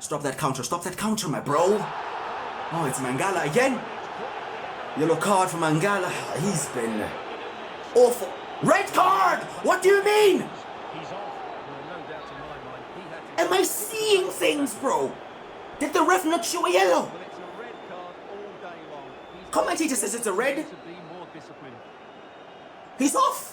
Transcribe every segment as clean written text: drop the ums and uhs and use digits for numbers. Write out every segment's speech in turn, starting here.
Stop that counter, my bro. Oh, it's Mangala again. Yellow card for Mangala. He's been awful. Red card! What do you mean? Am I seeing things, bro? Did the ref not show a yellow? Commentator says it's a red. He's off.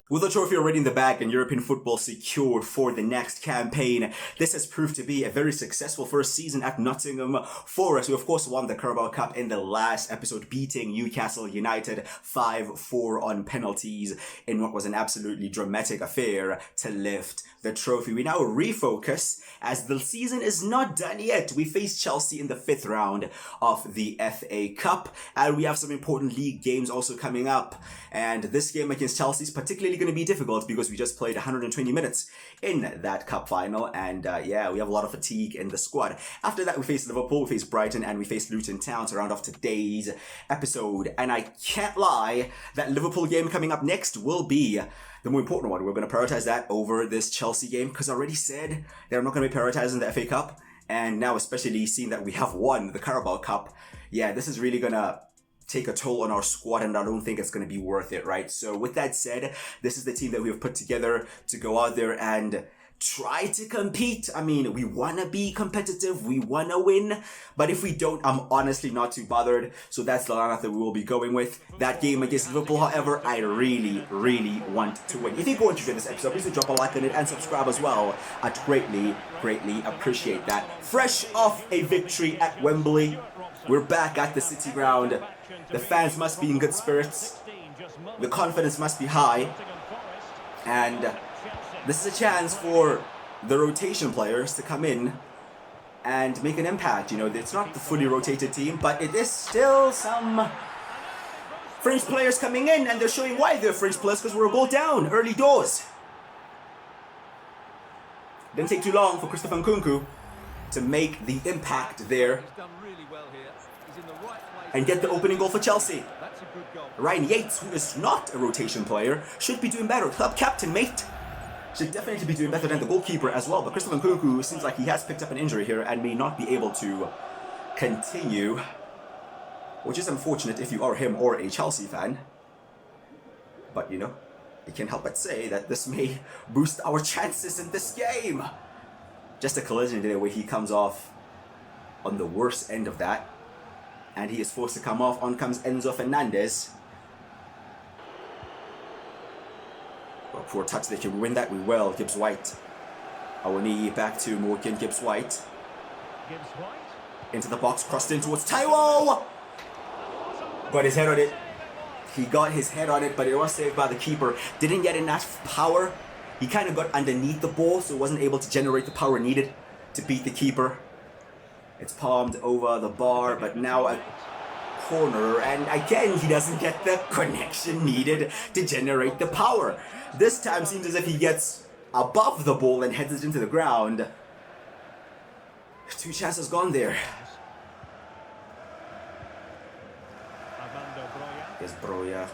With the trophy already in the bag and European football secured for the next campaign, this has proved to be a very successful first season at Nottingham Forest, who of course won the Carabao Cup in the last episode, beating Newcastle United 5-4 on penalties in what was an absolutely dramatic affair to lift the trophy. We now refocus as the season is not done yet. We face Chelsea in the 5th round of the FA Cup, and we have some important league games also coming up. And this game against Chelsea is particularly going to be difficult because we just played 120 minutes in that cup final, and yeah, we have a lot of fatigue in the squad. After that, we face Liverpool, we face Brighton, and we face Luton Town to round off today's episode. And I can't lie, that Liverpool game coming up next will be the more important one. We're going to prioritize that over this Chelsea game because I already said they're not going to be prioritizing the FA Cup, and now especially seeing that we have won the Carabao Cup, yeah, this is really going to take a toll on our squad, and I don't think it's going to be worth it, right? So with that said, this is the team that we have put together to go out there and try to compete. I mean, we want to be competitive, we want to win, but if we don't, I'm honestly not too bothered. So that's the lineup that we will be going with. That game against Liverpool, however, I really want to win. If you go and enjoy this episode, please do drop a like on it and subscribe as well. I'd greatly appreciate that. Fresh off a victory at Wembley, we're back at the City Ground. The fans must be in good spirits. The confidence must be high. And this is a chance for the rotation players to come in and make an impact. You know, it's not the fully rotated team, but it is still some French players coming in, and they're showing why they're French players, because we're a goal down early doors. Didn't take too long for Christopher Nkunku to make the impact there and get the opening goal for Chelsea. Ryan Yates, who is not a rotation player, should be doing better. Club captain, mate. Should definitely be doing better than the goalkeeper as well. But Christopher Nkunku seems like he has picked up an injury here and may not be able to continue, which is unfortunate if you are him or a Chelsea fan. But, you know, you can't help but say that this may boost our chances in this game. Just a collision there where he comes off on the worst end of that, and he is forced to come off. On comes Enzo Fernandez. Well, poor touch there. Can we win that? We will. Gibbs White. Our knee back to Morgan Gibbs White. Into the box, crossed in towards Taiwo. Got his head on it. He got his head on it, but it was saved by the keeper. Didn't get enough power. He kind of got underneath the ball, so wasn't able to generate the power needed to beat the keeper. It's palmed over the bar, but now a corner, and again he doesn't get the connection needed to generate the power. This time seems as if he gets above the ball and heads it into the ground. 2 chances gone there. There's Broya.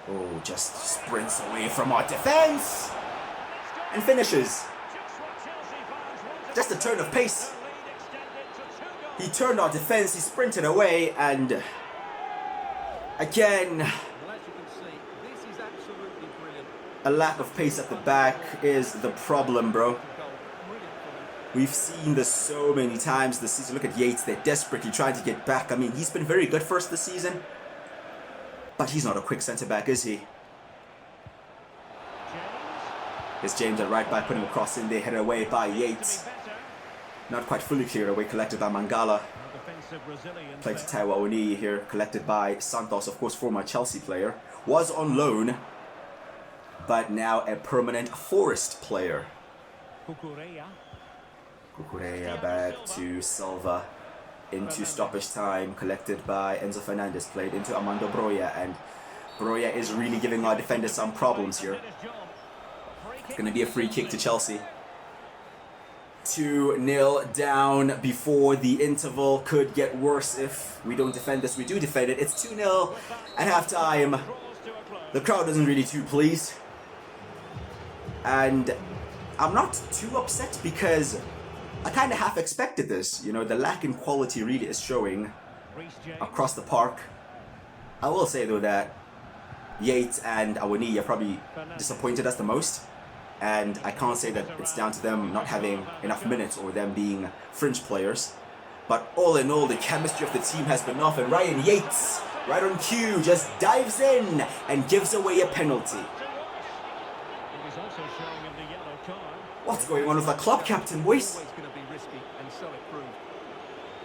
Oh, just sprints away from our defense and finishes. Just a turn of pace. He turned our defense, he sprinted away, and again, a lack of pace at the back is the problem, bro. We've seen this so many times this season. Look at Yates, they're desperately trying to get back. I mean, he's been very good for us this season, but he's not a quick centre-back, is he? Here's James at right back, putting a cross in there, headed away by Yates. Not quite fully cleared away, collected by Mangala. Played to Taiwo Oni here, collected by Santos, of course, former Chelsea player. Was on loan, but now a permanent Forest player. Cucurella back to Silva. Into stoppage time, collected by Enzo Fernandez, played into Armando Broya, and Broya is really giving our defenders some problems here. It's going to be a free kick to Chelsea. 2-0 down before the interval. Could get worse if we don't defend this. We do defend it. It's 2-0 at halftime. The crowd isn't really too pleased. And I'm not too upset because I kind of half expected this. You know, the lack in quality really is showing across the park. I will say though that Yates and Awoniyi probably disappointed us the most. And I can't say that it's down to them not having enough minutes or them being fringe players. But all in all, the chemistry of the team has been off, and Ryan Yates, right on cue, just dives in and gives away a penalty. What's going on with the club captain, boys?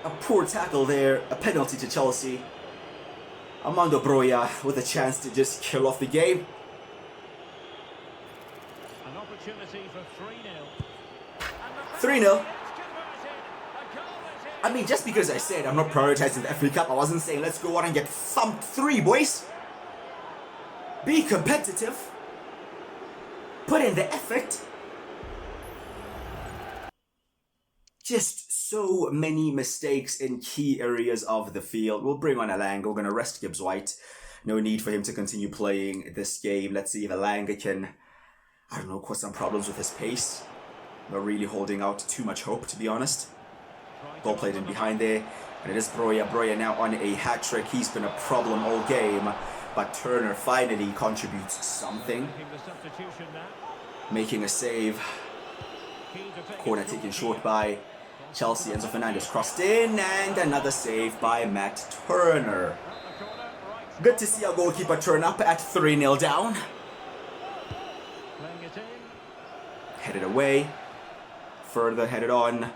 A poor tackle there, a penalty to Chelsea. Armando Broja with a chance to just kill off the game. An opportunity for 3-0. 3-0. I mean, just because I said I'm not prioritizing the FA Cup, I wasn't saying let's go out and get thumped 3, boys. Be competitive. Put in the effort. Just so many mistakes in key areas of the field. We'll bring on Elanga. We're going to rest Gibbs White. No need for him to continue playing this game. Let's see if Elanga can, I don't know, cause some problems with his pace. Not really holding out too much hope, to be honest. Ball played in behind there. And it is Broja. Broja now on a hat-trick. He's been a problem all game. But Turner finally contributes something. Making a save. Corner taken short by Chelsea. Enzo Fernandez crossed in, and another save by Matt Turner. Good to see our goalkeeper turn up at 3-0 down. Headed away. Further headed on.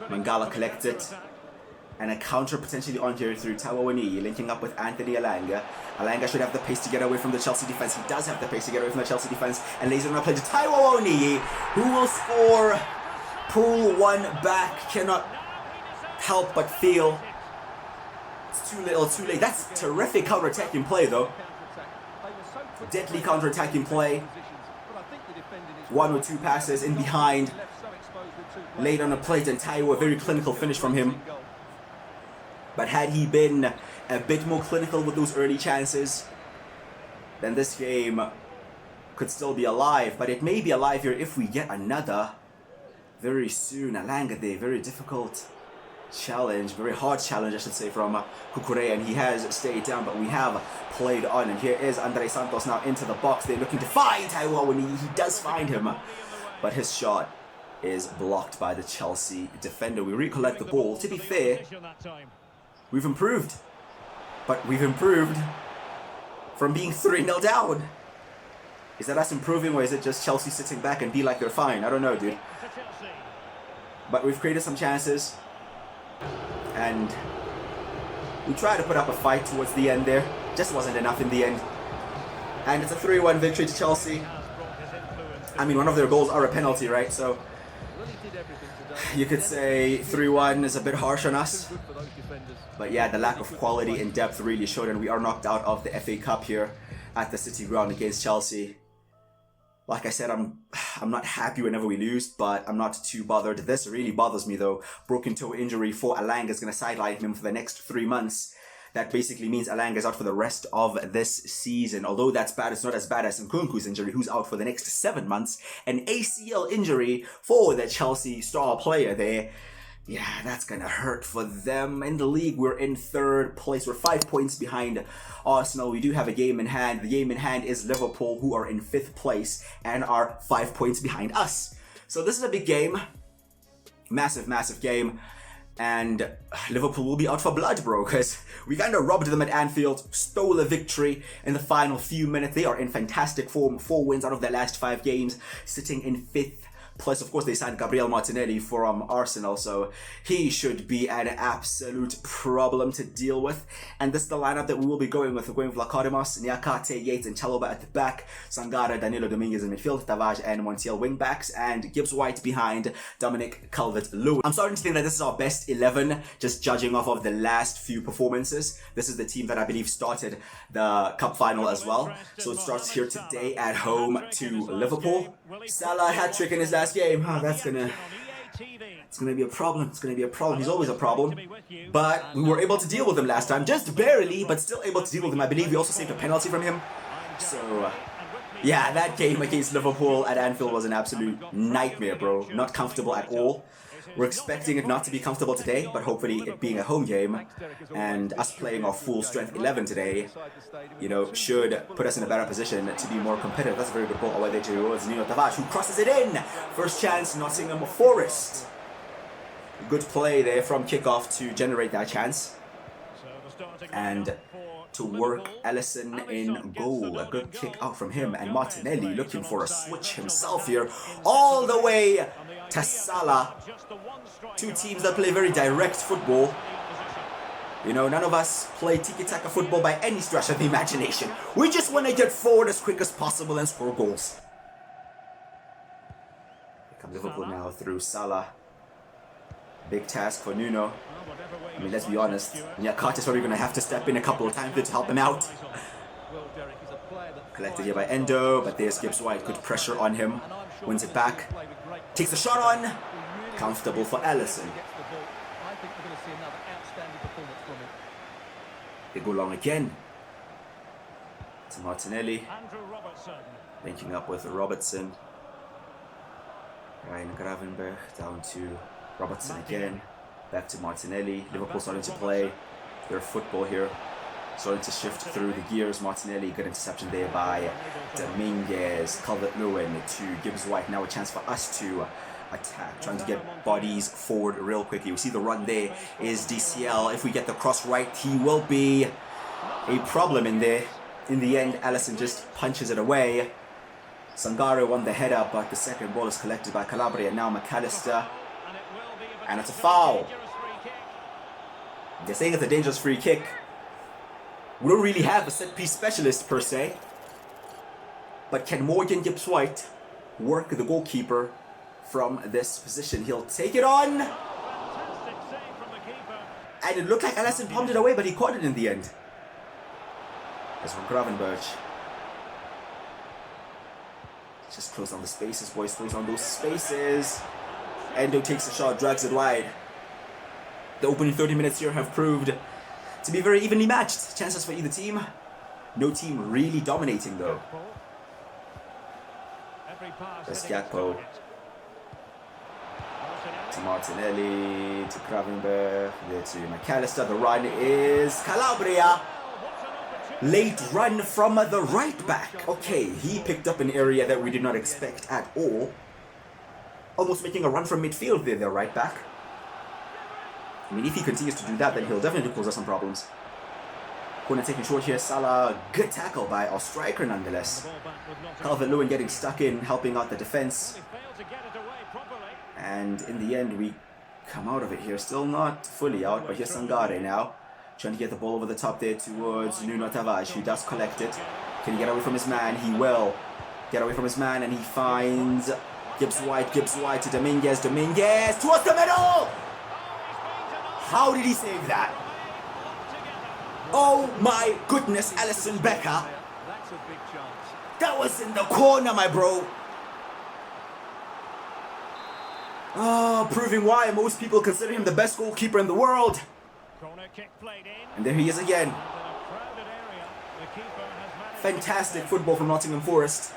Mangala collects it. And a counter potentially on here through Awoniyi, linking up with Anthony Elanga. Elanga should have the pace to get away from the Chelsea defense. He does have the pace to get away from the Chelsea defense. And lays it on a play to Awoniyi, who will score. Pull one back. Cannot help but feel it's too little, too late. That's terrific counter-attacking play, though. Deadly counter-attacking play. 1 or 2 passes in behind. Laid on a plate, and Taiwo, a very clinical finish from him. But had he been a bit more clinical with those early chances, then this game could still be alive. But it may be alive here if we get another very soon. Elanga there, very difficult challenge, very hard challenge I should say, from Cucurella, and he has stayed down, but we have played on. And here is Andre Santos now into the box. They're looking to find Taiwo when he does find him, but his shot is blocked by the Chelsea defender. We recollect the ball. To be fair, we've improved, but we've improved from being 3-0 down. Is that us improving, or is it just Chelsea sitting back and be like they're fine? I don't know, dude. But we've created some chances, and we tried to put up a fight towards the end there. Just wasn't enough in the end. And it's a 3-1 victory to Chelsea. I mean, one of their goals are a penalty, right? So you could say 3-1 is a bit harsh on us. But yeah, the lack of quality and depth really showed, and we are knocked out of the FA Cup here at the City Ground against Chelsea. Like I said, I'm not happy whenever we lose, but I'm not too bothered. This really bothers me though. Broken toe injury for Elanga is going to sideline him for the next 3 months. That basically means Elanga is out for the rest of this season. Although that's bad, it's not as bad as Nkunku's injury, who's out for the next 7 months. An ACL injury for the Chelsea star player there. Yeah, that's gonna hurt for them. In the league, we're in 3rd place. We're 5 points behind Arsenal. We do have a game in hand. The game in hand is Liverpool, who are in 5th place and are 5 points behind us. So this is a big game. Massive, massive game. And Liverpool will be out for blood, bro, because we kind of robbed them at Anfield, stole a victory in the final few minutes. They are in fantastic form. 4 wins out of their last 5 games, sitting in 5th. Plus, of course, they signed Gabriel Martinelli from Arsenal, so he should be an absolute problem to deal with. And this is the lineup that we will be going with. We're going with Lacodimos, Niakate, Yates, and Chalobah at the back. Sangara, Danilo Dominguez in midfield, Tavares and Montiel wing backs, and Gibbs White behind Dominic Calvert-Lewin. I'm starting to think that this is our best 11, just judging off of the last few performances. This is the team that I believe started the cup final as well. So it starts here today at home to Liverpool. Salah hat-trick in his last game. It's gonna be a problem. It's gonna be a problem. He's always a problem. But we were able to deal with him last time. Just barely, but still able to deal with him. I believe we also saved a penalty from him. So, yeah, that game against Liverpool at Anfield was an absolute nightmare, bro. Not comfortable at all. We're expecting it not to be comfortable today, but hopefully it being a home game and us playing our full strength 11 today, you know, should put us in a better position to be more competitive. That's a very good ball away there towards Nuno Tavares, who crosses it in. First chance, Nottingham Forest. Good play there from kickoff to generate that chance. And to work Ellison in goal. A good kick out from him, and Martinelli looking for a switch himself here. All the way to Salah. Two teams that play very direct football. You know, none of us play tiki-taka football by any stretch of the imagination. We just want to get forward as quick as possible and score goals. Here comes Liverpool now through Salah. Big task for Nuno. I mean, let's be honest. Nyakata's probably going to have to step in a couple of times to help him out. Collected here by Endo, but there's Gibbs White. Good pressure on him. Wins it back. Takes the shot on. Comfortable for Ellison. They go long again. To Martinelli. Linking up with Robertson. Ryan Gravenberg down to Robertson again. Back to Martinelli. Liverpool starting to play their football here. Starting to shift through the gears. Martinelli, good interception there by Dominguez. Calvert-Lewin to Gibbs White. Now a chance for us to attack. Trying to get bodies forward real quickly. We see the run there is DCL. If we get the cross right, he will be a problem in there. In the end, Alisson just punches it away. Sangare won the header, but the second ball is collected by Calabria. Now McAllister. And it's a foul. They're saying it's a dangerous free kick. We don't really have a set-piece specialist per se. But can Morgan Gibbs White work the goalkeeper from this position? He'll take it on. And it looked like Alisson pumped it away, but he caught it in the end. As from Gravenberg. Just close on the spaces, boys. Close on those spaces. Endo takes the shot, drags it wide. The opening 30 minutes here have proved to be very evenly matched. Chances for either team. No team really dominating though. There's Gakpo. To Martinelli, to Gravenberg, there to McAllister. The run is Calabria. Late run from the right back. Okay, he picked up an area that we did not expect at all. Almost making a run from midfield there, the right back. I mean, if he continues to do that, then he'll definitely cause us some problems. Corner taken short here. Salah, good tackle by our striker nonetheless. Calvert-Lewin getting stuck in, helping out the defense. And in the end, we come out of it here. Still not fully out, but here's Sangare now. Trying to get the ball over the top there towards Nuno Tavares, who does collect it. Can he get away from his man? He will get away from his man, and he finds Gibbs White to Dominguez towards the middle! How did he save that? Oh my goodness, Alisson Becker. That was in the corner, my bro. Oh, proving why most people consider him the best goalkeeper in the world. And there he is again. Fantastic football from Nottingham Forest.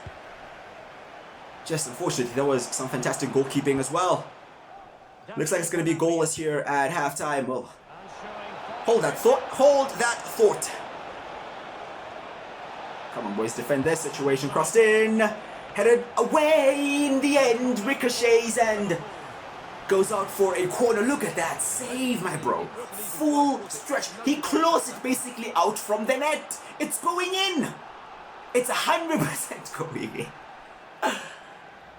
Just unfortunately, there was some fantastic goalkeeping as well. Looks like it's going to be goalless here at halftime. Well, hold that thought. Hold that thought. Come on, boys. Defend this situation. Crossed in. Headed away in the end. Ricochets and goes out for a corner. Look at that save, my bro. Full stretch. He closed it basically out from the net. It's going in. It's 100% going in.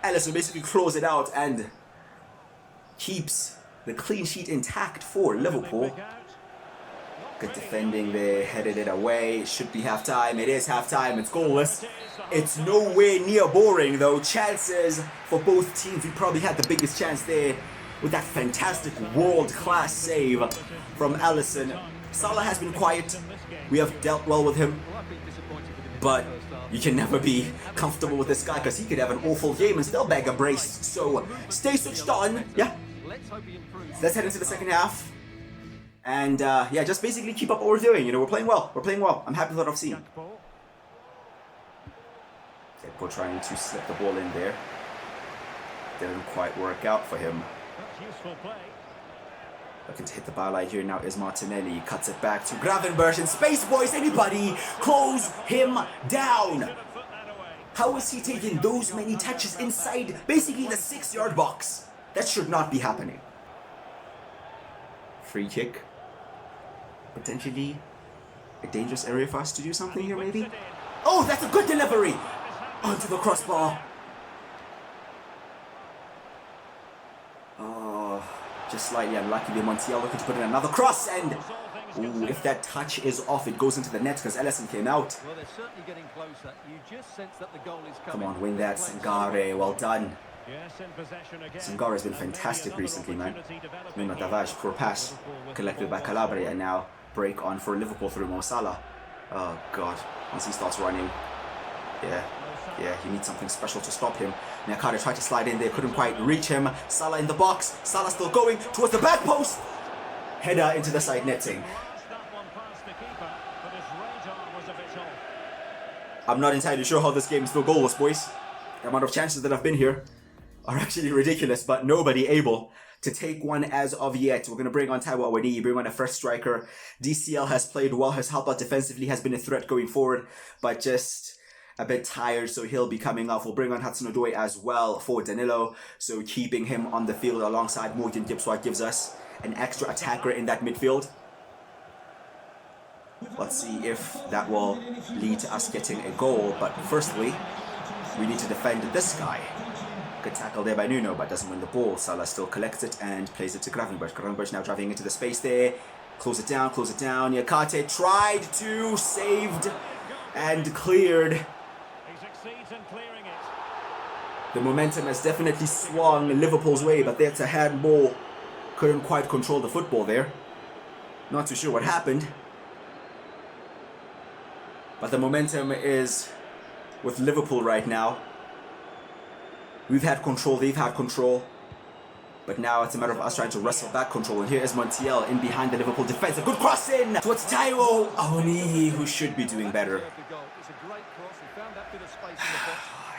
Alisson basically closed it out and keeps the clean sheet intact for Liverpool. Good defending there, headed it away. Should be halftime. It is halftime. It's goalless. It's nowhere near boring though. Chances for both teams. We probably had the biggest chance there with that fantastic world-class save from Alisson. Salah has been quiet. We have dealt well with him. But you can never be comfortable with this guy because he could have an awful game and still bag a brace. So stay switched on. Yeah. Let's head into the second half. And yeah, just basically keep up what we're doing. You know, we're playing well. We're playing well. I'm happy with what I've seen. Liverpool trying to slip the ball in there. Didn't quite work out for him. That's useful play. Looking to hit the byline here now is Martinelli. Cuts it back to Gravenberch in space, boys. Anybody close him down. How is he taking those many touches inside basically the 6-yard box? That should not be happening. Free kick. Potentially a dangerous area for us to do something here, maybe? Oh, that's a good delivery! Onto the crossbar. Oh, just slightly unlucky there. Marcel looking to put in another cross, and ooh, if that touch is off, it goes into the net because Ellison came out. Well, they're certainly getting closer. You just sense that the goal is Come coming. on, win that, Sangare. Well done. Yes, in possession again. Sangare has been fantastic recently, man. Nuno Tavares, poor pass. Collected by Calabria, and now break on for Liverpool through Mo Salah. Oh, God. Once he starts running, yeah, he needs something special to stop him. Nakata tried to slide in there, couldn't quite reach him. Salah in the box. Salah still going towards the back post. Header into the side netting. I'm not entirely sure how this game is still goalless, boys. The amount of chances that have been here are actually ridiculous, but nobody able to take one as of yet. We're going to bring on Taiwo Awoniyi, bring on a fresh striker. DCL has played well, has helped out defensively, has been a threat going forward, but just a bit tired, so he'll be coming off. We'll bring on Hudson-Odoi as well for Danilo, so keeping him on the field alongside Morgan Gibbs White gives us an extra attacker in that midfield. Let's see if that will lead to us getting a goal, but firstly, we need to defend this guy. Good tackle there by Nuno, but doesn't win the ball. Salah still collects it and plays it to Gravenberch. Gravenberch now driving into the space there. Close it down, close it down. Yakate tried to, saved and cleared. He succeeds in clearing it. The momentum has definitely swung Liverpool's way, but that's a handball. Couldn't quite control the football there. Not too sure what happened. But the momentum is with Liverpool right now. We've had control, they've had control. But now it's a matter of us trying to wrestle back control. And here is Marcel in behind the Liverpool defense. A good cross in towards Taiwo Awoniyi, who should be doing better.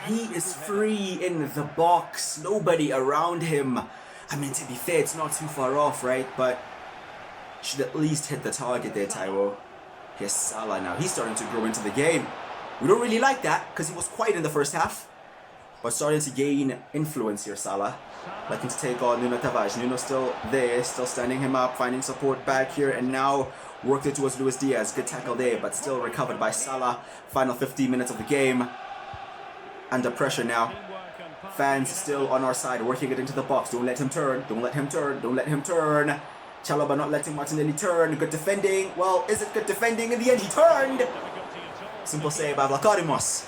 He is free in the box. Nobody around him. I mean, to be fair, it's not too far off, right? But should at least hit the target there, Taiwo. Here's Salah now. He's starting to grow into the game. We don't really like that because he was quiet in the first half. But starting to gain influence here, Salah. Looking to take on Nuno Tavares. Nuno still there, still standing him up, finding support back here, and now worked it towards Luis Diaz. Good tackle there, but still recovered by Salah. Final 15 minutes of the game. Under pressure now. Fans still on our side, working it into the box. Don't let him turn, don't let him turn, don't let him turn. Chalobah not letting Martinelli turn. Good defending. Well, is it good defending? In the end, he turned. Simple save by Vlachodimos.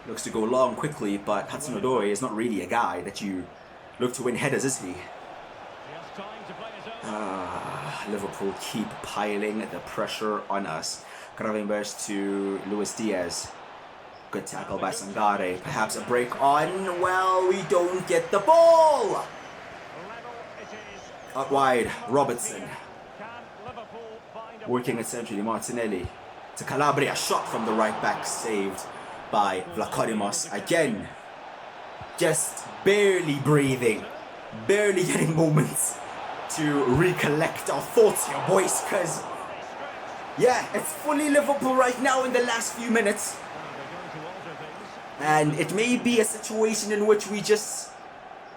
Looks to go long quickly, but Hudson-Odoi is not really a guy that you look to win headers, is he? Liverpool keep piling the pressure on us. Gravenberch to Luis Diaz. Good tackle by Sangare. Perhaps a break on. Well, we don't get the ball. Out wide, Robertson. Working it centrally, Martinelli. To Calabria, shot from the right back, saved by Vlachodimos again. Just barely breathing, barely getting moments to recollect our thoughts here, boys, because yeah, it's fully Liverpool right now in the last few minutes, and it may be a situation in which we just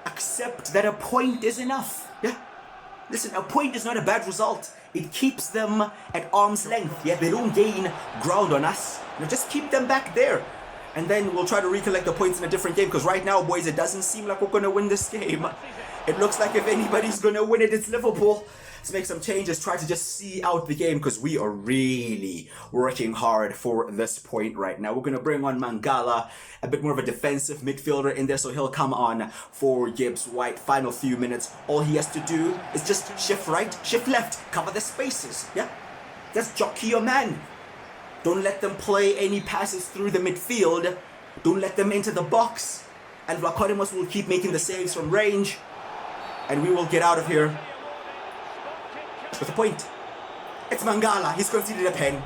accept that a point is enough. Yeah, listen, a point is not a bad result. It keeps them at arm's length. Yeah, they don't gain ground on us. Just keep them back there. And then we'll try to recollect the points in a different game. Because right now, boys, it doesn't seem like we're going to win this game. It looks like if anybody's going to win it, it's Liverpool. Let's make some changes. Try to just see out the game. Because we are really working hard for this point right now. We're going to bring on Mangala. A bit more of a defensive midfielder in there. So he'll come on for Gibbs White. Final few minutes. All he has to do is just shift right, shift left. Cover the spaces. Yeah? Just jockey your man. Don't let them play any passes through the midfield. Don't let them into the box. And Vlachodimos will keep making the saves from range. And we will get out of here with a point. It's Mangala. He's conceded a pen.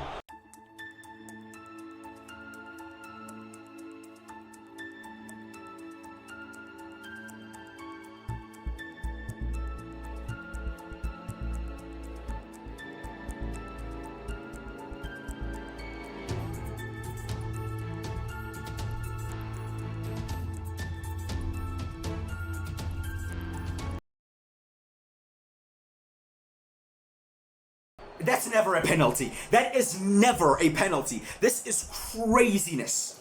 That's never a penalty. That is never a penalty. This is craziness.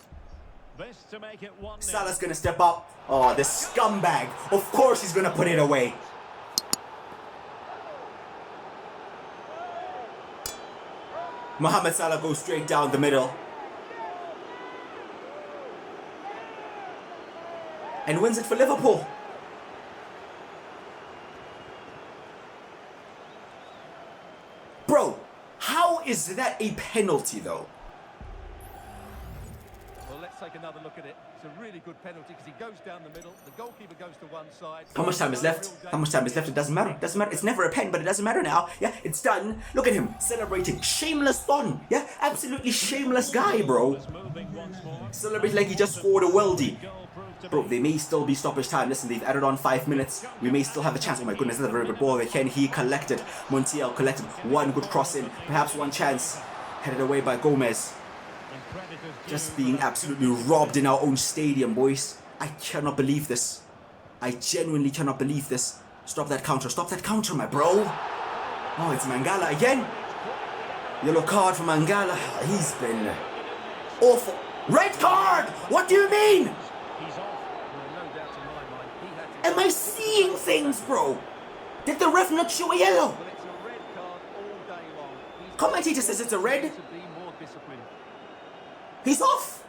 This to make it 1-0. Salah's gonna step up. Oh, the scumbag. Of course he's gonna put it away. Mohamed Salah goes straight down the middle. And wins it for Liverpool. Bro, how is that a penalty though? Well, let's take another look at it. It's a really good penalty because he goes down the middle. The goalkeeper goes to one side. How much time is left? How much time is left? It doesn't matter. It doesn't matter. It's never a pen, but it doesn't matter now. Yeah, it's done. Look at him celebrating. Shameless fun. Yeah, absolutely shameless guy, bro. Celebrate like he just scored a worldie. Bro, they may still be stoppage time. Listen, they've added on 5 minutes. We may still have a chance. Oh my goodness, that's a very good ball. Again, he collected. Marcel collected one good cross in. Perhaps one chance. Headed away by Gomez. Just being absolutely robbed in our own stadium, boys. I cannot believe this. I genuinely cannot believe this. Stop that counter. Stop that counter, my bro. Oh, it's Mangala again. Yellow card for Mangala. He's been awful. Red card! What do you mean? Am I seeing things, bro? Did the ref not show a yellow? Commentator says it's a red. He's off.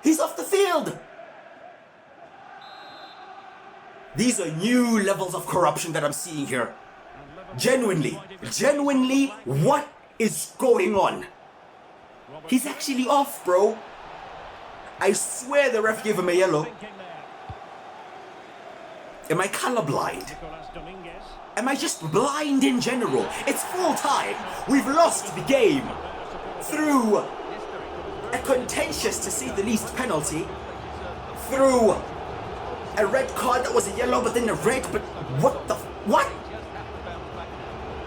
He's off the field. These are new levels of corruption that I'm seeing here. Genuinely, what is going on? He's actually off, bro. I swear the ref gave him a yellow. Am I colorblind? Am I just blind in general? It's full time. We've lost the game through a contentious, to say the least, penalty. Through a red card that was a yellow, but then a red, but what?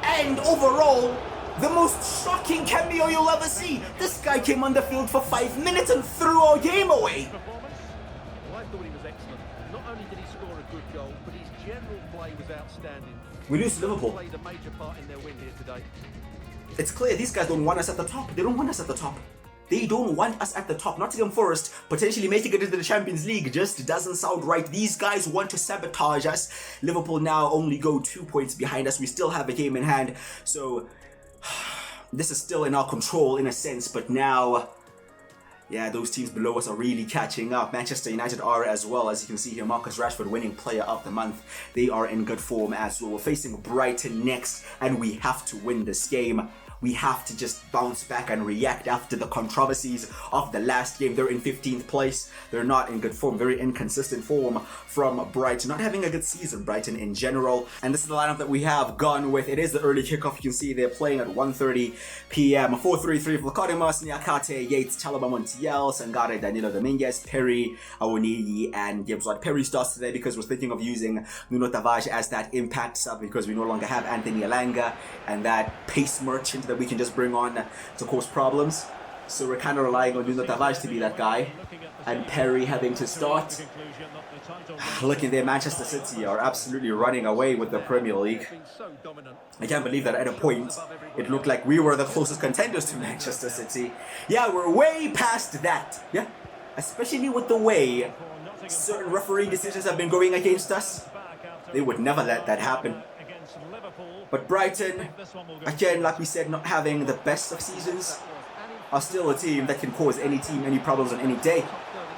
And overall, the most shocking cameo you'll ever see. This guy came on the field for 5 minutes and threw our game away. Well, I thought he was excellent. Not only did he score a good goal, but his general play was outstanding. We lose to Liverpool. He played a major part in their win here today. It's clear these guys don't want us at the top. They don't want us at the top. They don't want us at the top. Nottingham Forest potentially making it into the Champions League just doesn't sound right. These guys want to sabotage us. Liverpool now only go 2 points behind us. We still have a game in hand. So this is still in our control in a sense. But now, yeah, those teams below us are really catching up. Manchester United are as well. As you can see here, Marcus Rashford winning Player of the Month. They are in good form as well. We're facing Brighton next and we have to win this game. We have to just bounce back and react after the controversies of the last game. They're in 15th place. They're not in good form. Very inconsistent form from Brighton. Not having a good season, Brighton in general. And this is the lineup that we have gone with. It is the early kickoff. You can see they're playing at 1:30 p.m. 4-3-3 for Lacodimus, Niakate, Yates, Chalaba, Montiel, Sangare, Danilo Dominguez, Perry, Awoniyi, and Gibbs. Perry starts today because we're thinking of using Nuno Tavares as that impact sub because we no longer have Anthony Elanga and that pace merchant that we can just bring on to cause problems. So we're kind of relying on Nuno Tavares to be that guy and Perry having to start. Look at there, Manchester City are absolutely running away with the Premier League. I can't believe that at a point it looked like we were the closest contenders to Manchester City. Yeah, we're way past that. Yeah, especially with the way certain referee decisions have been going against us. They would never let that happen. But Brighton, again, like we said, not having the best of seasons, are still a team that can cause any team any problems on any day.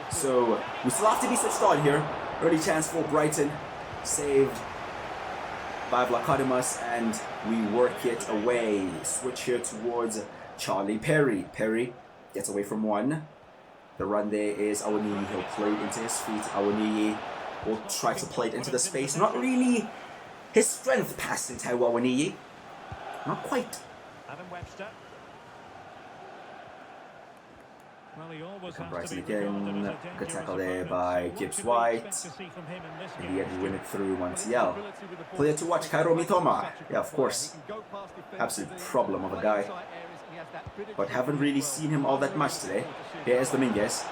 So we still have to be switched on here. Early chance for Brighton, saved by Vlachodimos, and we work it away. Switch here towards Charlie Perry. Perry gets away from one. The run there is Awoniyi. He'll play it into his feet. Awoniyi will try to play it into the space. Not really his strength passing to Awoniyi. Not quite. Adam Webster. Well, he always has Brighton to be again. Good tackle there by Gibbs White. In the end, we win it through Marcel. Player to watch, Kairo Mitoma. Yeah, of course. Absolute problem of a guy. But haven't really seen him all that much today. Here is Dominguez.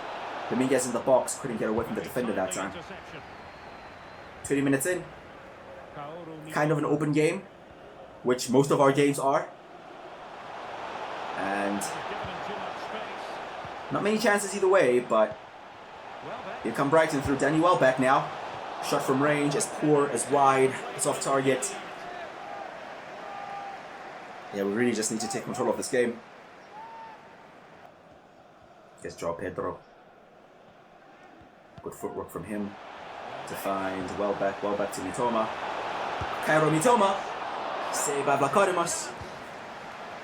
Dominguez in the box. Couldn't get away from the defender that time. 20 minutes in. Kind of an open game. which most of our games are. And not many chances either way, but here come Brighton through Danny Welbeck now. Shot from range, as poor, as wide, it's off target. Yeah, we really just need to take control of this game. Guess João Pedro. Good footwork from him to find Welbeck. Welbeck to Mitoma. Cairo Mitoma. Saved by Vlachodimos.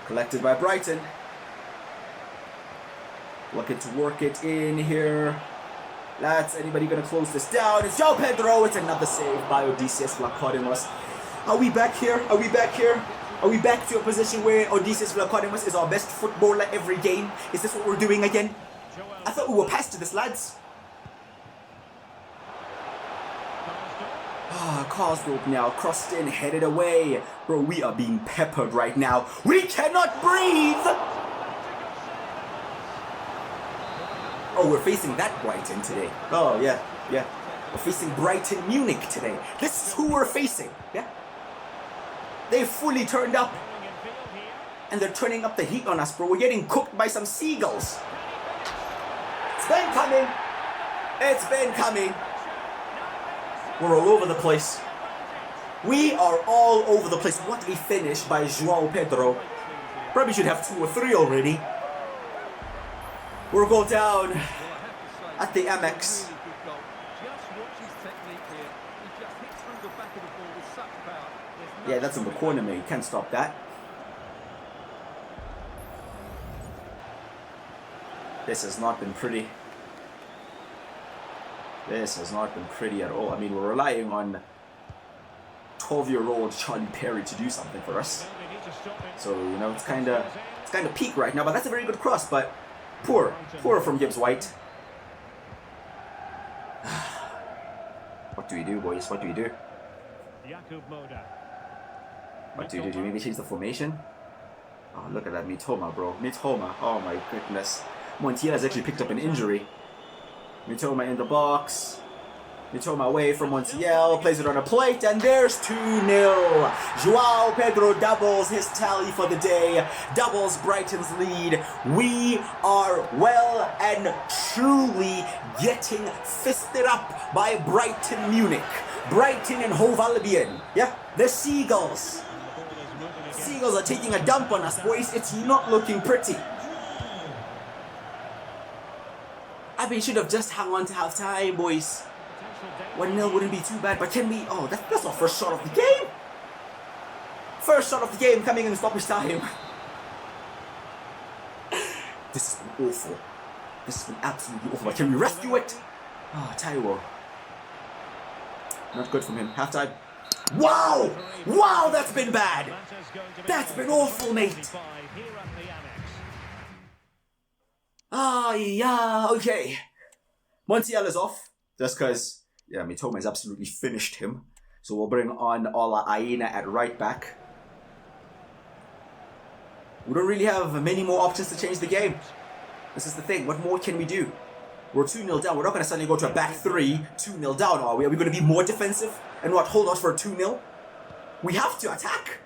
Collected by Brighton. Looking to work it in here. Lads, anybody gonna close this down? It's João Pedro. It's another save by Odysseus Vlachodimos. Are we back here? Are we back here? Are we back to a position where Odysseus Vlachodimos is our best footballer every game? Is this what we're doing again? I thought we were past this, lads. Karsdorp now crossed in, headed away. Bro, we are being peppered right now. We cannot breathe! Oh, we're facing that Brighton today. Oh, yeah. We're facing Brighton Munich today. This is who we're facing, yeah? They fully turned up. And they're turning up the heat on us, bro. We're getting cooked by some seagulls. It's been coming. It's been coming. We're all over the place. We are all over the place. What a finish by João Pedro. Probably should have 2 or 3 already. We'll go down at the Amex. Yeah, that's in the corner, mate. You can't stop that. This has not been pretty. This has not been pretty at all. I mean, we're relying on 12-year-old Charlie Perry to do something for us. So, you know, it's kind of peak right now. But that's a very good cross. But poor from Gibbs White. What do we do, boys? What do we do? What do you do? Maybe change the formation? Oh, look at that Mitoma, bro. Mitoma. Oh my goodness. Montiel has actually picked up an injury. Mitoma in the box. Mitoma away from Montiel. Plays it on a plate. And there's 2-0. João Pedro doubles his tally for the day. Doubles Brighton's lead. We are well and truly getting fisted up by Brighton Munich. Brighton and Hove Albion. Yeah, the Seagulls. Seagulls are taking a dump on us, boys. It's not looking pretty. I mean, should have just hung on to half time, boys. 1-0 wouldn't be too bad, but can we... Oh, that's our first shot of the game. First shot of the game coming in stoppage time. This has been awful. This has been absolutely awful. But can we rescue it? Oh, Taiwo. Not good from him. Half time. Wow! Wow, that's been bad! That's been awful, mate! Ah, yeah, okay. Montiel is off, just because, yeah, Mitoma has absolutely finished him. So we'll bring on Ola Aina at right back. We don't really have many more options to change the game. This is the thing, what more can we do? We're 2-0 down. We're not going to suddenly go to a back 3, 2-0 down, are we? Are we going to be more defensive and what, hold out for a 2-0? We have to attack.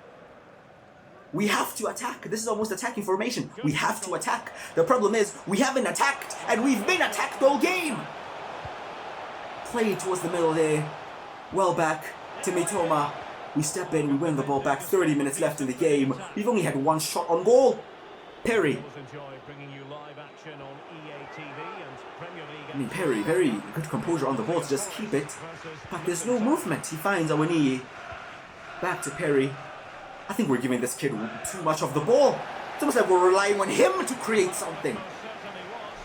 We have to attack. This is almost attacking formation. We have to attack. The problem is, we haven't attacked, and we've been attacked all game. Play towards the middle there. Well back to Mitoma. We step in, we win the ball back. 30 minutes left in the game. We've only had 1 shot on goal. Perry. I mean, Perry, very good composure on the ball to just keep it. But there's no movement. He finds Awaniyi. Back to Perry. I think we're giving this kid too much of the ball. It's almost like we're relying on him to create something.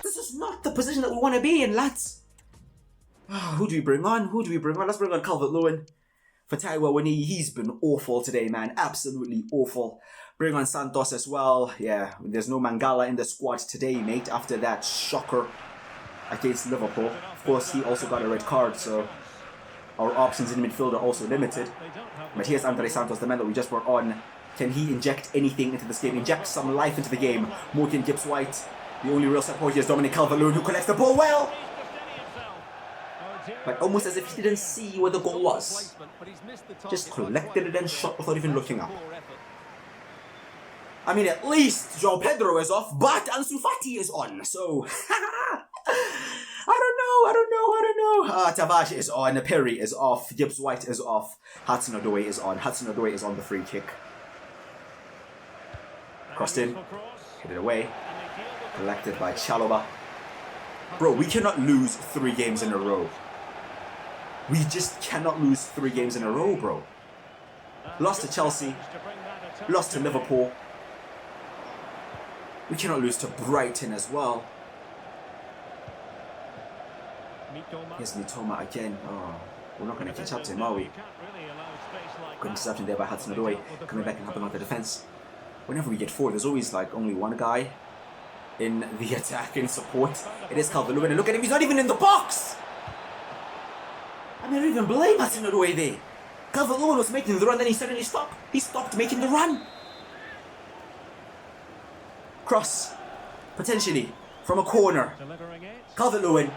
This is not the position that we want to be in, lads. Who do we bring on? Who do we bring on? Let's bring on Calvert-Lewin. For Taiwo Awaniyi, he's been awful today, man. Absolutely awful. Bring on Santos as well. Yeah, there's no Mangala in the squad today, mate, after that shocker against Liverpool. Of course, he also got a red card, so our options in midfield are also limited. But here's Andre Santos, the man that we just brought on. Can he inject anything into this game? Inject some life into the game. Morgan Gibbs-White. The only real support here is Dominic Calvert-Lewin, who collects the ball well. But almost as if he didn't see where the goal was. Just collected it and shot without even looking up. I mean, at least João Pedro is off, but Ansu Fati is on. So, I don't know. Tavares is on, Perry is off, Gibbs White is off, Hudson-Odoi is on. Hudson-Odoi is on the free kick. Crossed in, hit it away, collected by Chalobah. Bro, we cannot lose 3 games in a row. We just cannot lose 3 games in a row, bro. Lost to Chelsea, lost to Liverpool. We cannot lose to Brighton as well. Here's Mitoma again. Oh, we're not going to catch up to him, are we? Good interception there by Hudson-Odoi, coming back and helping out the defense. Whenever we get forward, there's always like only one guy in the attack in support. It is Calvert-Lewin, and look at him, he's not even in the box! I mean, I don't even blame Hudson-Odoi there. Calvert-Lewin was making the run, then he suddenly stopped. He stopped making the run. Cross, potentially, from a corner. Calvert-Lewin.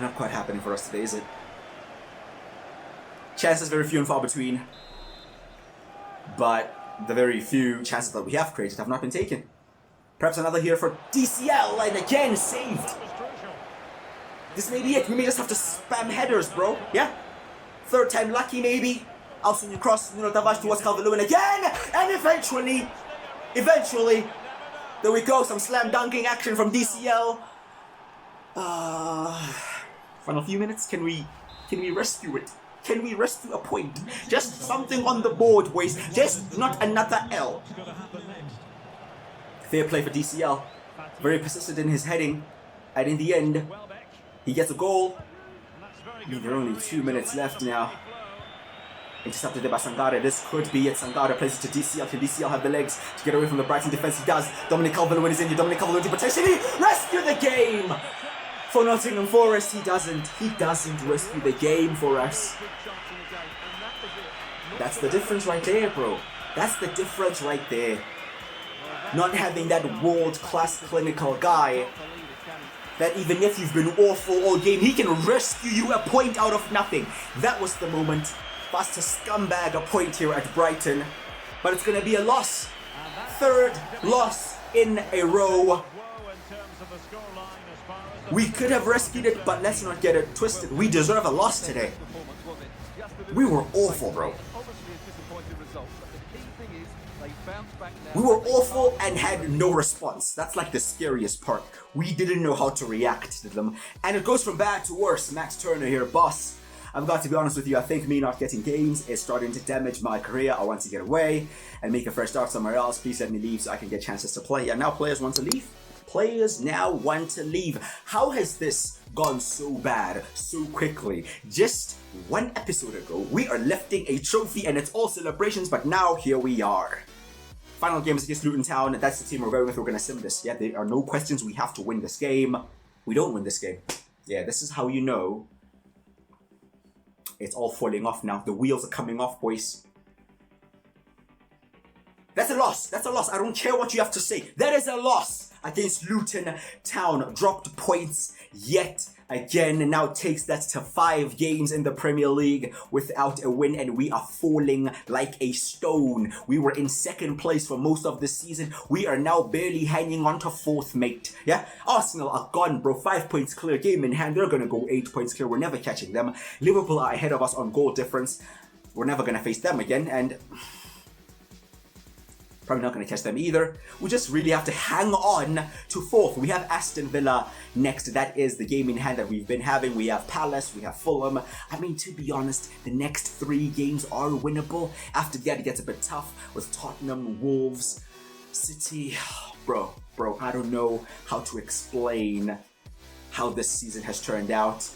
Not quite happening for us today, is it? Chances very few and far between. But the very few chances that we have created have not been taken. Perhaps another here for DCL, and again saved. This may be it. We may just have to spam headers, bro. Yeah? 3rd time lucky, maybe. Outswinging cross, Nuno Tavares towards Calvert-Lewin again, and eventually, there we go. Some slam dunking action from DCL. Final few minutes. Can we rescue it? Can we rescue a point? Just something on the board, boys. Just not another L. Fair play for DCL. Very persistent in his heading. And in the end, he gets a goal. I mean, there are only 2 minutes left now. Intercepted there by Sangare. This could be it. Sangare plays it to DCL. Can DCL have the legs to get away from the Brighton defense? He does. Dominic Calvert-Lewin is in here. Dominic Calvert-Lewin to potentially rescue the game. For Nottingham Forest, he doesn't rescue the game for us. That's the difference right there, bro. That's the difference right there. Not having that world-class clinical guy that even if you've been awful all game, he can rescue you a point out of nothing. That was the moment. Fast to scumbag a point here at Brighton. But it's going to be a loss. 3rd loss in a row. We could have rescued it, but let's not get it twisted. We deserve a loss today. We were awful, bro. We were awful and had no response. That's like the scariest part. We didn't know how to react to them. And it goes from bad to worse. Max Turner here, boss. I've got to be honest with you, I think me not getting games is starting to damage my career. I want to get away and make a fresh start somewhere else. Please let me leave so I can get chances to play. And now players want to leave. Players now want to leave. How has this gone so bad so quickly? Just 1 episode ago, we are lifting a trophy and it's all celebrations, but now here we are. Final game is against Luton Town. That's the team we're going with. We're going to sim this. Yeah, there are no questions. We have to win this game. We don't win this game. Yeah, this is how you know it's all falling off now. The wheels are coming off, boys. That's a loss. That's a loss. I don't care what you have to say. That is a loss against Luton Town. Dropped points yet again, and now takes that to 5 games in the Premier League without a win, and we are falling like a stone. We were in 2nd place for most of the season. We are now barely hanging on to 4th, mate. Yeah, Arsenal are gone, bro. 5 points clear, game in hand. They're gonna go 8 points clear. We're never catching them. Liverpool are ahead of us on goal difference. We're never gonna face them again, and probably not going to catch them either. We just really have to hang on to 4th. We have Aston Villa next. That is the game in hand that we've been having. We have Palace, we have Fulham. I mean, to be honest, the next 3 games are winnable. After that, it gets a bit tough with Tottenham, Wolves, City. Bro, I don't know how to explain how this season has turned out.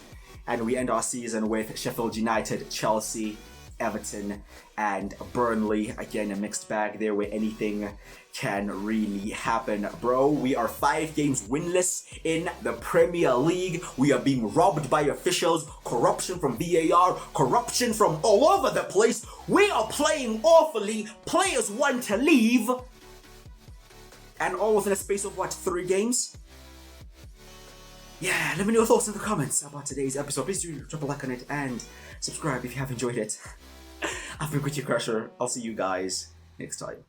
And we end our season with Sheffield United, Chelsea, Everton and Burnley. Again, a mixed bag there where anything can really happen, bro. We are 5 games winless in the Premier League. We are being robbed by officials, corruption from VAR, corruption from all over the place. We are playing awfully. Players want to leave. And all within a space of what, 3 games? Yeah, let me know your thoughts in the comments about today's episode. Please do drop a like on it and subscribe if you have enjoyed it. I've been Gucci Crusher. I'll see you guys next time.